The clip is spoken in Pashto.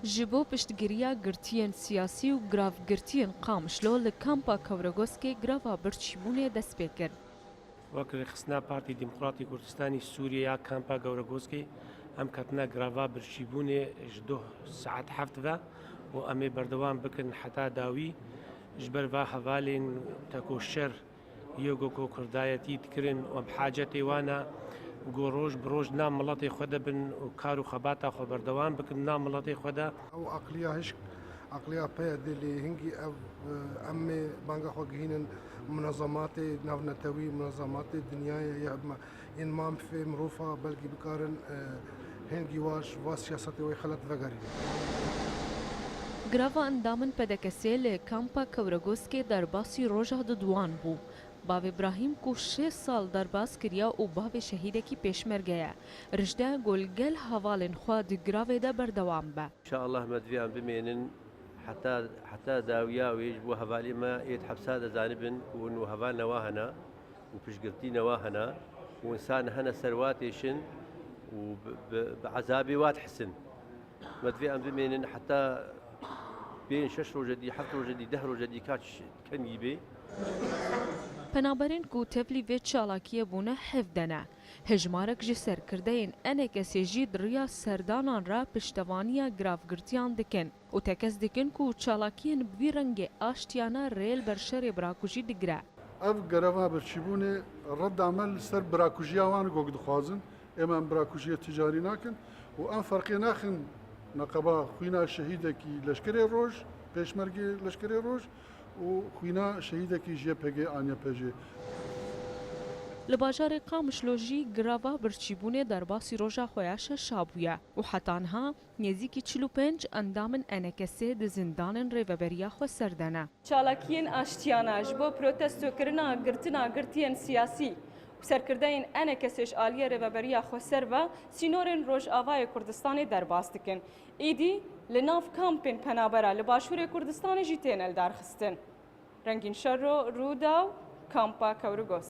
جبو پشتگیریا گرتیان سیاسی و گراف گرتیان قامشلو لکامپا کورگوسکی گرافا برچیبونه دست بکر. وەک خستنا پارتی دیموکراتی کوردستانی سووریا کامپا گەورەگۆسکی ئەم کەتنە گراڤا برچیبوونێ ji 2 سعات هەفتە و ئەمێ بەردەوام بکن حتا داوی ji ber va hevalên tekoşer yekoko kurdayetî dikirin û em hacetê wana got roj bi roj nav miletê xwe de bin û kar û xebata xwe berdewam bikin nav miletê xwe de. Ew aqliya hişk aqliya peye dilê hingî ev em ê banga xwe gihînin munezematê navnetewî munezematê dinyayê yên mamfê mirofa belkî bikarin hingî waş va siyasetê wê xelet vegerînin. گراوا اندامن پدکسی لی کامپا کورگوسکی درباسی روژه ددوان بو. باو ابراهیم کو 6 سال درباس کریا و باو شهیده کی پیشمرگه رجده گلگل حوالن خواه دی گراوه ده بردوام با. إن شاء الله مدفعا بمينن حتى داويا ويجبو هفالي ما يتحبسا دا زانبن وانو هفال نواهنا وبشقرتي نواهنا وانسان هنا سرواتيشن وبعذابي واتحسن مدفعا بمينن حتى بين 6 روجدي 7 روجدي 10 روجدي كاتش كان يبي پنابرین کو تبلی و چالاکیه بونه حفدنه. هجمارک جسر کرده این انه کسی جید ریا سردانان را پشتوانیا گراف گرتیان دکن و تکس دکن کو چالاکیین بوی رنگ آشتیانا ریل برشر براکوژی دگره. اف گرافا برچیبونه رد عمل سر براکوژیا وان گوگ دخوازن اما براکوژیا تجاری ناکن و ام فرقی ناخن نقبا خوینا شهیده کی لشکری روش پیشمرگی لشکری روش و خوینا شهیده کی جی پگی آنیا پجی لباجار قامشلوجی گراوا برچیبونه در باسی روژا خویاش شابویا و حتانها نزیکی 45 اندامن انکسه د زندان ریوبریا خو سردنه. چالاکیین آشتیاناش بو پروتستو کرنا گرتنا گرتیان سیاسی سرکردین انکسش آلیه ریوبریا خو سروا سینورن روج آوای کردستان در باستکن. ایدی لناف کامپین پنابرا لباشور کردستان جیتین الدارخستن. رنگین شر رو داو کامپا کورگوس.